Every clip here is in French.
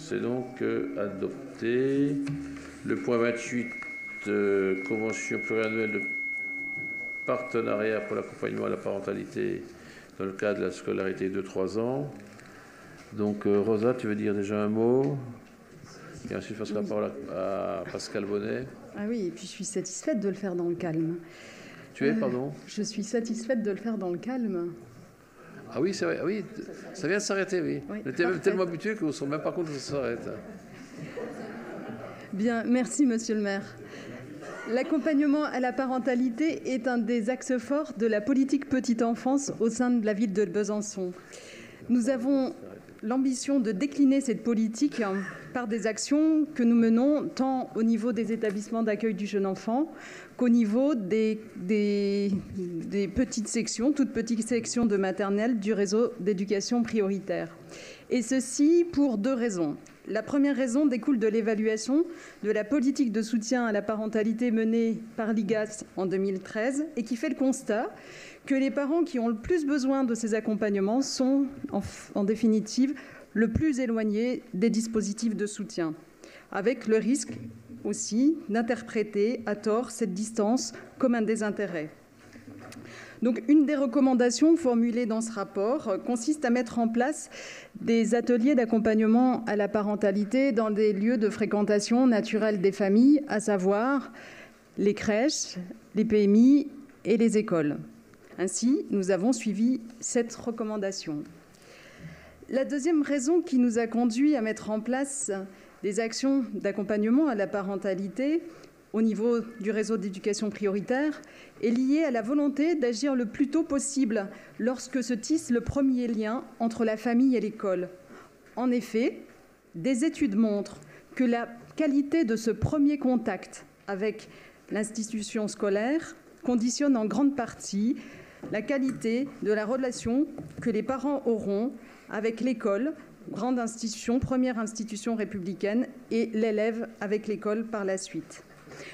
C'est donc adopté. Le point 28, convention pluriannuelle de partenariat pour l'accompagnement à la parentalité dans le cadre de la scolarité 2-3 ans. Donc, Rosa, tu veux dire déjà un mot? Et ensuite, je passe la parole à Pascal Bonnet. Ah oui, et puis je suis satisfaite de le faire dans le calme. Tu es, pardon? Je suis satisfaite de le faire dans le calme. Ah oui, c'est vrai. Ah oui, ça vient de s'arrêter, oui. On était même tellement habitués qu'on ne se rend même pas compte que ça s'arrête. Bien, merci, monsieur le maire. L'accompagnement à la parentalité est un des axes forts de la politique petite enfance au sein de la ville de Besançon. Nous avons l'ambition de décliner cette politique par des actions que nous menons tant au niveau des établissements d'accueil du jeune enfant qu'au niveau des petites sections, toutes petites sections de maternelle du réseau d'éducation prioritaire. Et ceci pour 2 raisons. La première raison découle de l'évaluation de la politique de soutien à la parentalité menée par l'IGAS en 2013 et qui fait le constat que les parents qui ont le plus besoin de ces accompagnements sont, en définitive, le plus éloignés des dispositifs de soutien, avec le risque aussi d'interpréter à tort cette distance comme un désintérêt. Donc, une des recommandations formulées dans ce rapport consiste à mettre en place des ateliers d'accompagnement à la parentalité dans des lieux de fréquentation naturelle des familles, à savoir les crèches, les PMI et les écoles. Ainsi, nous avons suivi cette recommandation. La deuxième raison qui nous a conduit à mettre en place des actions d'accompagnement à la parentalité au niveau du réseau d'éducation prioritaire est liée à la volonté d'agir le plus tôt possible lorsque se tisse le premier lien entre la famille et l'école. En effet, des études montrent que la qualité de ce premier contact avec l'institution scolaire conditionne en grande partie la qualité de la relation que les parents auront avec l'école, grande institution, première institution républicaine, et l'élève avec l'école par la suite.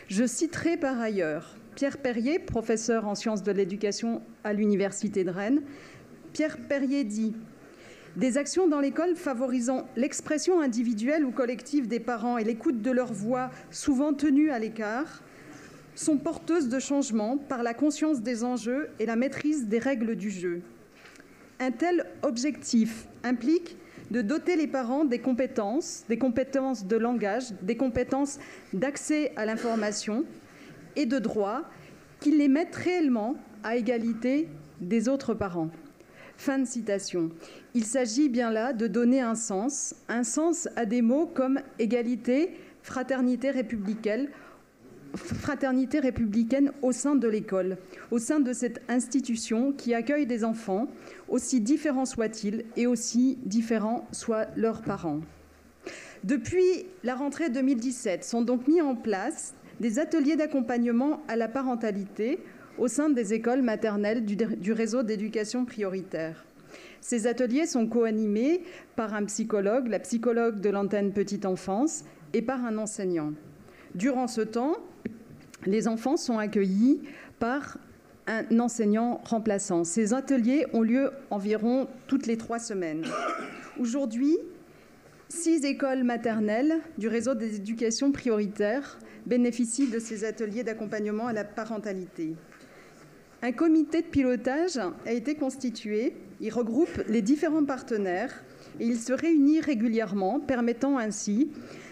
Je citerai par ailleurs Pierre Perrier, professeur en sciences de l'éducation à l'Université de Rennes. Pierre Perrier dit « Des actions dans l'école favorisant l'expression individuelle ou collective des parents et l'écoute de leur voix, souvent tenues à l'écart, sont porteuses de changements par la conscience des enjeux et la maîtrise des règles du jeu. Un tel objectif implique de doter les parents des compétences de langage, des compétences d'accès à l'information et de droit qui les mettent réellement à égalité des autres parents. » Fin de citation. Il s'agit bien là de donner un sens à des mots comme égalité, fraternité républicaine au sein de l'école, au sein de cette institution qui accueille des enfants, aussi différents soient-ils et aussi différents soient leurs parents. Depuis la rentrée 2017, sont donc mis en place des ateliers d'accompagnement à la parentalité au sein des écoles maternelles du réseau d'éducation prioritaire. Ces ateliers sont co-animés par un psychologue, la psychologue de l'antenne petite enfance, et par un enseignant. Durant ce temps, les enfants sont accueillis par un enseignant remplaçant. Ces ateliers ont lieu environ toutes les 3 semaines. Aujourd'hui, 6 écoles maternelles du réseau des éducations prioritaires bénéficient de ces ateliers d'accompagnement à la parentalité. Un comité de pilotage a été constitué. Il regroupe les différents partenaires et il se réunit régulièrement, permettant ainsi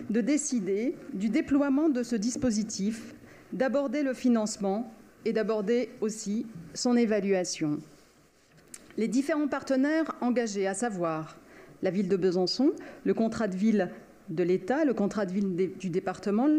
de décider du déploiement de ce dispositif, d'aborder le financement et d'aborder aussi son évaluation. Les différents partenaires engagés, à savoir la ville de Besançon, le contrat de ville de l'État, le contrat de ville du département,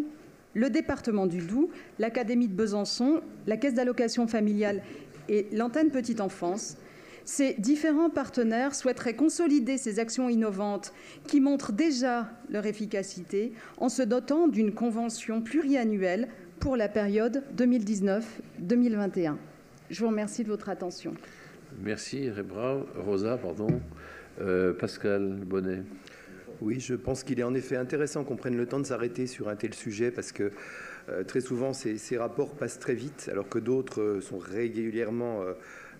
le département du Doubs, l'Académie de Besançon, la Caisse d'allocation familiale et l'antenne petite enfance. Ces différents partenaires souhaiteraient consolider ces actions innovantes qui montrent déjà leur efficacité en se dotant d'une convention pluriannuelle pour la période 2019-2021. Je vous remercie de votre attention. Merci, Rosa. Pascal Bonnet. Oui, je pense qu'il est en effet intéressant qu'on prenne le temps de s'arrêter sur un tel sujet parce que très souvent, ces rapports passent très vite alors que d'autres sont régulièrement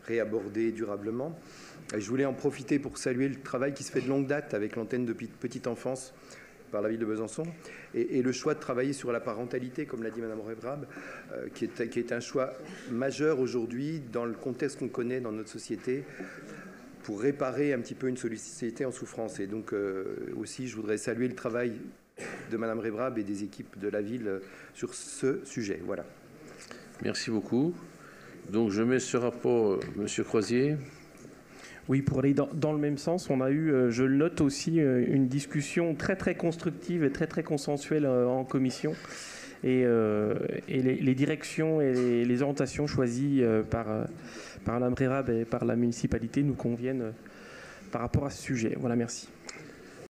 réabordés durablement. Et je voulais en profiter pour saluer le travail qui se fait de longue date avec l'antenne de petite enfance par la ville de Besançon. Et le choix de travailler sur la parentalité, comme l'a dit Mme Rebrab, qui est un choix majeur aujourd'hui dans le contexte qu'on connaît dans notre société, pour réparer un petit peu une société en souffrance. Et donc aussi, je voudrais saluer le travail de Mme Rebrab et des équipes de la ville sur ce sujet. Voilà. Merci beaucoup. Donc je mets ce rapport, Monsieur Croisier. Oui, pour aller dans le même sens, on a eu, je le note aussi, une discussion très très constructive et très très consensuelle en commission. Et les directions et les orientations choisies par Mme Rebrab et par la municipalité nous conviennent par rapport à ce sujet. Voilà, merci.